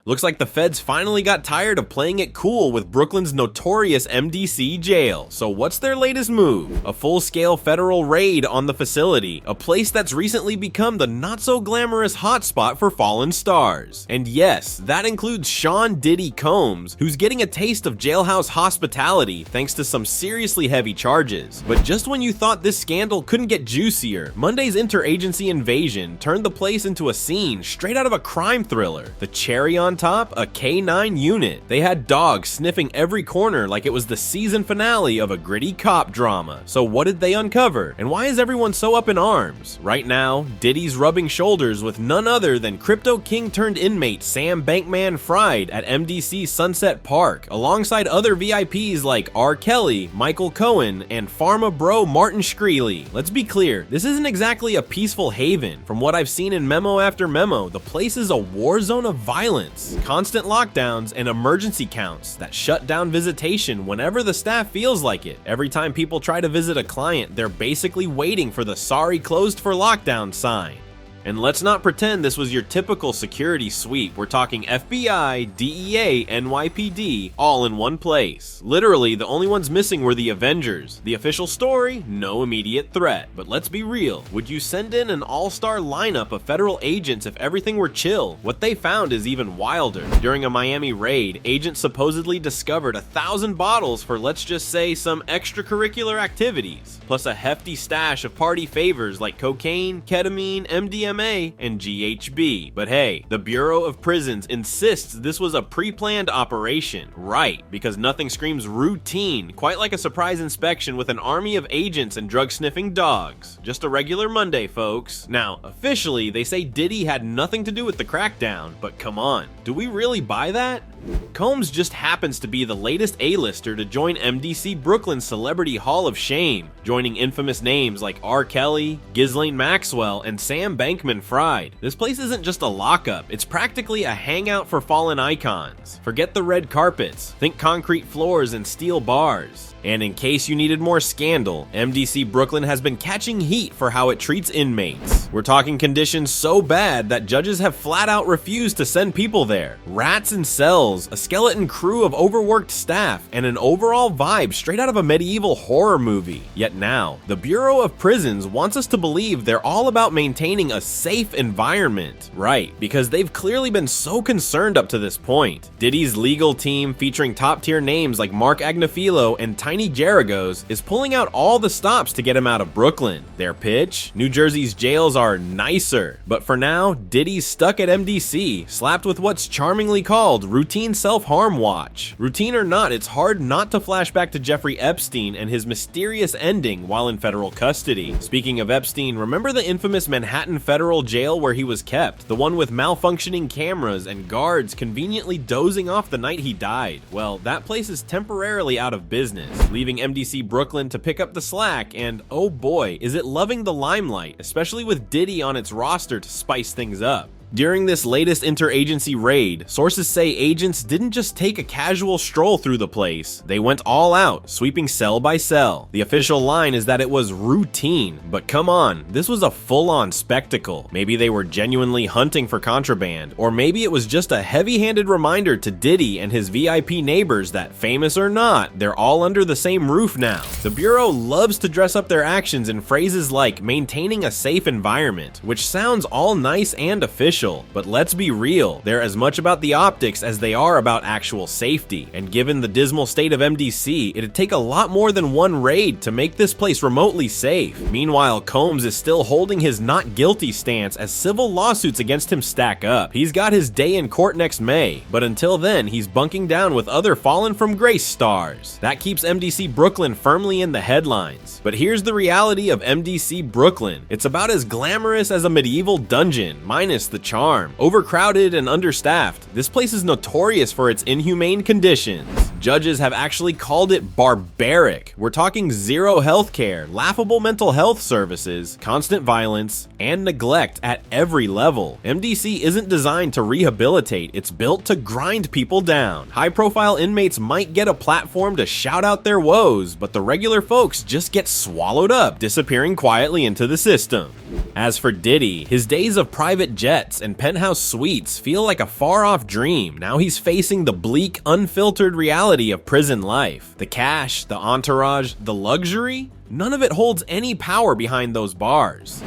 Looks like the feds finally got tired of playing it cool with Brooklyn's notorious MDC jail. So what's their latest move? A full-scale federal raid on the facility, a place that's recently become the not-so-glamorous hotspot for fallen stars. And yes, that includes Sean Diddy Combs, who's getting a taste of jailhouse hospitality thanks to some seriously heavy charges. But just when you thought this scandal couldn't get juicier, Monday's interagency invasion turned the place into a scene straight out of a crime thriller. The cherry on top, a K-9 unit. They had dogs sniffing every corner like it was the season finale of a gritty cop drama. So what did they uncover? And why is everyone so up in arms? Right now, Diddy's rubbing shoulders with none other than crypto king turned inmate Sam Bankman-Fried at MDC Sunset Park, alongside other VIPs like R. Kelly, Michael Cohen, and pharma bro Martin Shkreli. Let's be clear, this isn't exactly a peaceful haven. From what I've seen in memo after memo, the place is a war zone of violence. Constant lockdowns and emergency counts that shut down visitation whenever the staff feels like it. Every time people try to visit a client, they're basically waiting for the "sorry, closed for lockdown" sign. And let's not pretend this was your typical security sweep. We're talking FBI, DEA, NYPD, all in one place. Literally, the only ones missing were the Avengers. The official story? No immediate threat. But let's be real. Would you send in an all-star lineup of federal agents if everything were chill? What they found is even wilder. During a Miami raid, agents supposedly discovered 1,000 bottles for, let's just say, some extracurricular activities, plus a hefty stash of party favors like cocaine, ketamine, MDMA, and GHB. But hey, the Bureau of Prisons insists this was a pre-planned operation. Right, because nothing screams routine, quite like a surprise inspection with an army of agents and drug-sniffing dogs. Just a regular Monday, folks. Now, officially, they say Diddy had nothing to do with the crackdown, but come on, do we really buy that? Combs just happens to be the latest A-lister to join MDC Brooklyn's Celebrity Hall of Shame, joining infamous names like R. Kelly, Ghislaine Maxwell, and Sam Bankman-Fried. This place isn't just a lockup, it's practically a hangout for fallen icons. Forget the red carpets, think concrete floors and steel bars. And in case you needed more scandal, MDC Brooklyn has been catching heat for how it treats inmates. We're talking conditions so bad that judges have flat out refused to send people there. Rats in cells, a skeleton crew of overworked staff, and an overall vibe straight out of a medieval horror movie. Yet now, the Bureau of Prisons wants us to believe they're all about maintaining a safe environment. Right, because they've clearly been so concerned up to this point. Diddy's legal team, featuring top-tier names like Mark Agnafilo and Tiny Geragos, is pulling out all the stops to get him out of Brooklyn. Their pitch? New Jersey's jails are nicer. But for now, Diddy's stuck at MDC, slapped with what's charmingly called routine self-harm watch. Routine or not, it's hard not to flash back to Jeffrey Epstein and his mysterious ending while in federal custody. Speaking of Epstein, remember the infamous Manhattan federal jail where he was kept? The one with malfunctioning cameras and guards conveniently dozing off the night he died? Well, that place is temporarily out of business, leaving MDC Brooklyn to pick up the slack, and oh boy, is it loving the limelight, especially with Diddy on its roster to spice things up. During this latest interagency raid, sources say agents didn't just take a casual stroll through the place, they went all out, sweeping cell by cell. The official line is that it was routine, but come on, this was a full-on spectacle. Maybe they were genuinely hunting for contraband, or maybe it was just a heavy-handed reminder to Diddy and his VIP neighbors that, famous or not, they're all under the same roof now. The Bureau loves to dress up their actions in phrases like maintaining a safe environment, which sounds all nice and official. But let's be real, they're as much about the optics as they are about actual safety. And given the dismal state of MDC, it'd take a lot more than one raid to make this place remotely safe. Meanwhile, Combs is still holding his not guilty stance as civil lawsuits against him stack up. He's got his day in court next May, but until then, he's bunking down with other fallen from grace stars. That keeps MDC Brooklyn firmly in the headlines. But here's the reality of MDC Brooklyn. It's about as glamorous as a medieval dungeon, minus the charm. Overcrowded and understaffed, this place is notorious for its inhumane conditions. Judges have actually called it barbaric. We're talking zero healthcare, laughable mental health services, constant violence, and neglect at every level. MDC isn't designed to rehabilitate, it's built to grind people down. High-profile inmates might get a platform to shout out their woes, but the regular folks just get swallowed up, disappearing quietly into the system. As for Diddy, his days of private jets yachts and penthouse suites feel like a far-off dream. Now he's facing the bleak, unfiltered reality of prison life. The cash, the entourage, the luxury? None of it holds any power behind those bars.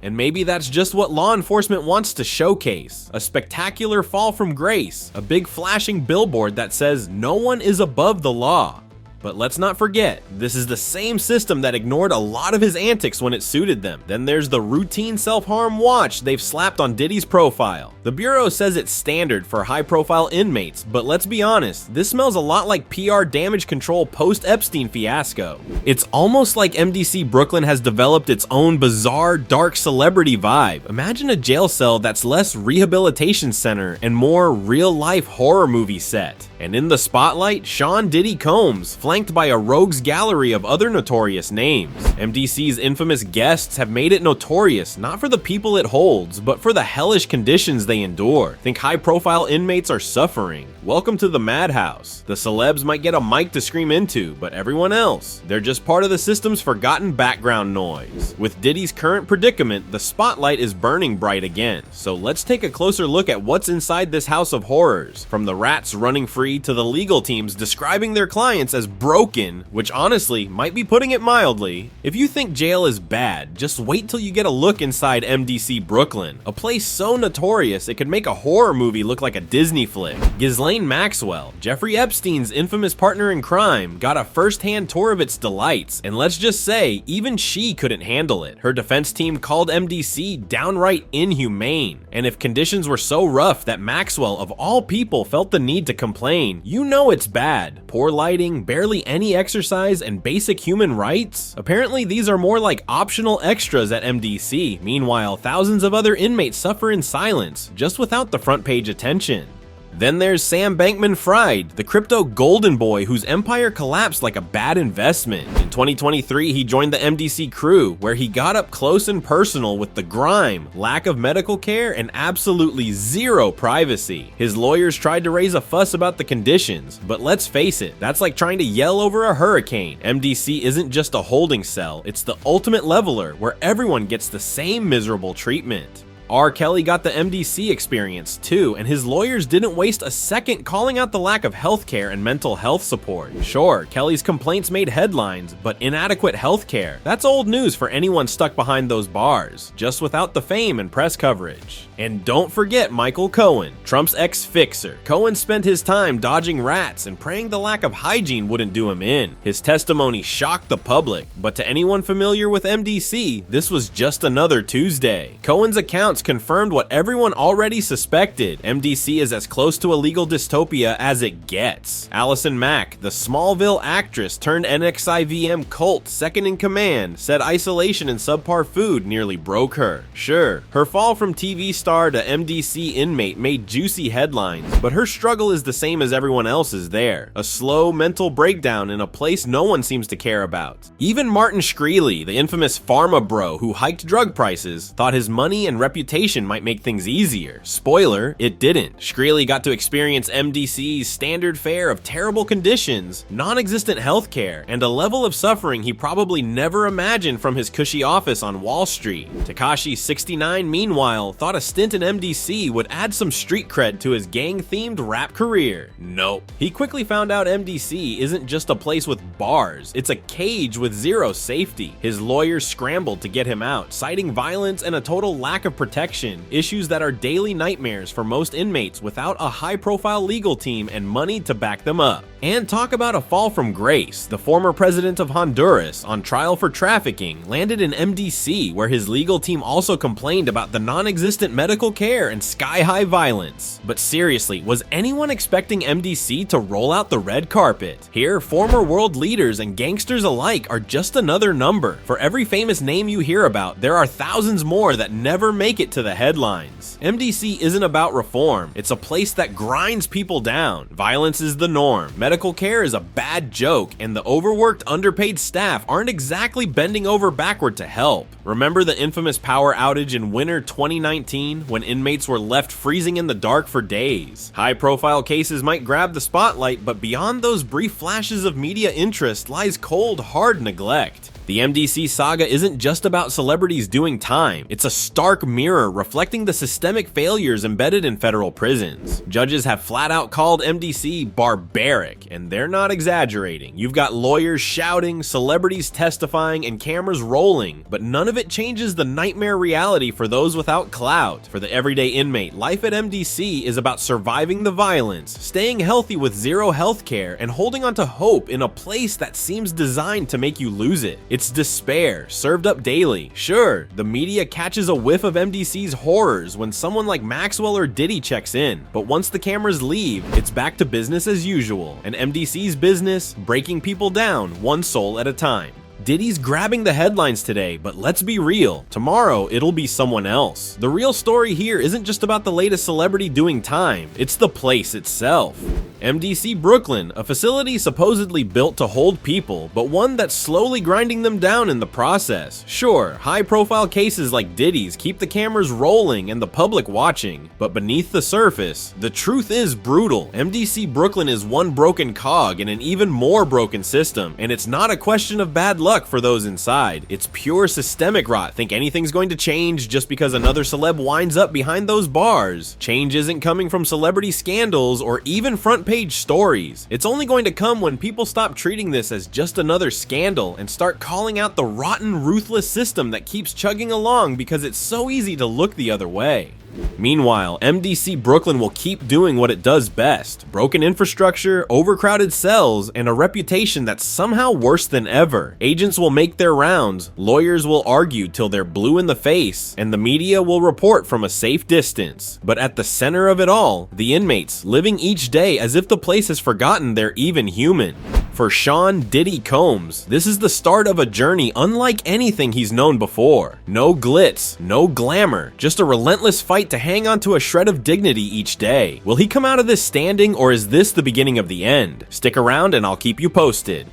And maybe that's just what law enforcement wants to showcase. A spectacular fall from grace. A big flashing billboard that says no one is above the law. But let's not forget, this is the same system that ignored a lot of his antics when it suited them. Then there's the routine self-harm watch they've slapped on Diddy's profile. The Bureau says it's standard for high-profile inmates, but let's be honest, this smells a lot like PR damage control post-Epstein fiasco. It's almost like MDC Brooklyn has developed its own bizarre, dark celebrity vibe. Imagine a jail cell that's less rehabilitation center and more real-life horror movie set. And in the spotlight, Sean Diddy Combs, flanked by a rogues gallery of other notorious names. MDC's infamous guests have made it notorious, not for the people it holds, but for the hellish conditions they endure. Think high-profile inmates are suffering. Welcome to the madhouse. The celebs might get a mic to scream into, but everyone else, they're just part of the system's forgotten background noise. With Diddy's current predicament, the spotlight is burning bright again. So let's take a closer look at what's inside this house of horrors. From the rats running free to the legal teams describing their clients as broken, which honestly might be putting it mildly. If you think jail is bad, just wait till you get a look inside MDC Brooklyn, a place so notorious it could make a horror movie look like a Disney flick. Ghislaine Maxwell, Jeffrey Epstein's infamous partner in crime, got a first-hand tour of its delights, and let's just say, even she couldn't handle it. Her defense team called MDC downright inhumane, and if conditions were so rough that Maxwell, of all people, felt the need to complain, you know it's bad. Poor lighting, barely any exercise, and basic human rights? Apparently these are more like optional extras at MDC. Meanwhile, thousands of other inmates suffer in silence, just without the front page attention. Then there's Sam Bankman-Fried, the crypto golden boy whose empire collapsed like a bad investment. In 2023, he joined the MDC crew, where he got up close and personal with the grime, lack of medical care, and absolutely zero privacy. His lawyers tried to raise a fuss about the conditions, but let's face it, that's like trying to yell over a hurricane. MDC isn't just a holding cell, it's the ultimate leveler, where everyone gets the same miserable treatment. R. Kelly got the MDC experience too, and his lawyers didn't waste a second calling out the lack of healthcare and mental health support. Sure, Kelly's complaints made headlines, but inadequate healthcare, that's old news for anyone stuck behind those bars, just without the fame and press coverage. And don't forget Michael Cohen, Trump's ex-fixer. Cohen spent his time dodging rats and praying the lack of hygiene wouldn't do him in. His testimony shocked the public, but to anyone familiar with MDC, this was just another Tuesday. Cohen's accounts confirmed what everyone already suspected. MDC is as close to a legal dystopia as it gets. Allison Mack, the Smallville actress turned NXIVM cult second in command, said isolation and subpar food nearly broke her. Sure, her fall from TV star to MDC inmate made juicy headlines, but her struggle is the same as everyone else's there. A slow mental breakdown in a place no one seems to care about. Even Martin Shkreli, the infamous pharma bro who hiked drug prices, thought his money and reputation might make things easier. Spoiler, it didn't. Shkreli got to experience MDC's standard fare of terrible conditions, non-existent healthcare, and a level of suffering he probably never imagined from his cushy office on Wall Street. Tekashi 69, meanwhile, thought a stint in MDC would add some street cred to his gang-themed rap career. Nope. He quickly found out MDC isn't just a place with bars, it's a cage with zero safety. His lawyers scrambled to get him out, citing violence and a total lack of protection, issues that are daily nightmares for most inmates without a high-profile legal team and money to back them up. And talk about a fall from grace. The former president of Honduras, on trial for trafficking, landed in MDC, where his legal team also complained about the non-existent medical care and sky-high violence. But seriously, was anyone expecting MDC to roll out the red carpet? Here, former world leaders and gangsters alike are just another number. For every famous name you hear about, there are thousands more that never make it to the headlines. MDC isn't about reform, it's a place that grinds people down. Violence is the norm, medical care is a bad joke, and the overworked, underpaid staff aren't exactly bending over backward to help. Remember the infamous power outage in winter 2019 when inmates were left freezing in the dark for days? High-profile cases might grab the spotlight, but beyond those brief flashes of media interest lies cold, hard neglect. The MDC saga isn't just about celebrities doing time, it's a stark mirror reflecting the systemic failures embedded in federal prisons. Judges have flat out called MDC barbaric, and they're not exaggerating. You've got lawyers shouting, celebrities testifying, and cameras rolling, but none of it changes the nightmare reality for those without clout. For the everyday inmate, life at MDC is about surviving the violence, staying healthy with zero health care, and holding on to hope in a place that seems designed to make you lose it. It's despair, served up daily. Sure, the media catches a whiff of MDC's horrors when someone like Maxwell or Diddy checks in, but once the cameras leave, it's back to business as usual, and MDC's business, breaking people down one soul at a time. Diddy's grabbing the headlines today, but let's be real, tomorrow it'll be someone else. The real story here isn't just about the latest celebrity doing time, it's the place itself. MDC Brooklyn, a facility supposedly built to hold people, but one that's slowly grinding them down in the process. Sure, high-profile cases like Diddy's keep the cameras rolling and the public watching, but beneath the surface, the truth is brutal. MDC Brooklyn is one broken cog in an even more broken system, and it's not a question of bad luck for those inside. It's pure systemic rot. Think anything's going to change just because another celeb winds up behind those bars? Change isn't coming from celebrity scandals or even front page stories. It's only going to come when people stop treating this as just another scandal and start calling out the rotten, ruthless system that keeps chugging along because it's so easy to look the other way. Meanwhile, MDC Brooklyn will keep doing what it does best: broken infrastructure, overcrowded cells, and a reputation that's somehow worse than ever. Agents will make their rounds, lawyers will argue till they're blue in the face, and the media will report from a safe distance. But at the center of it all, the inmates, living each day as if the place has forgotten they're even human. For Sean Diddy Combs, this is the start of a journey unlike anything he's known before. No glitz, no glamour, just a relentless fight to hang on to a shred of dignity each day. Will he come out of this standing, or is this the beginning of the end? Stick around and I'll keep you posted.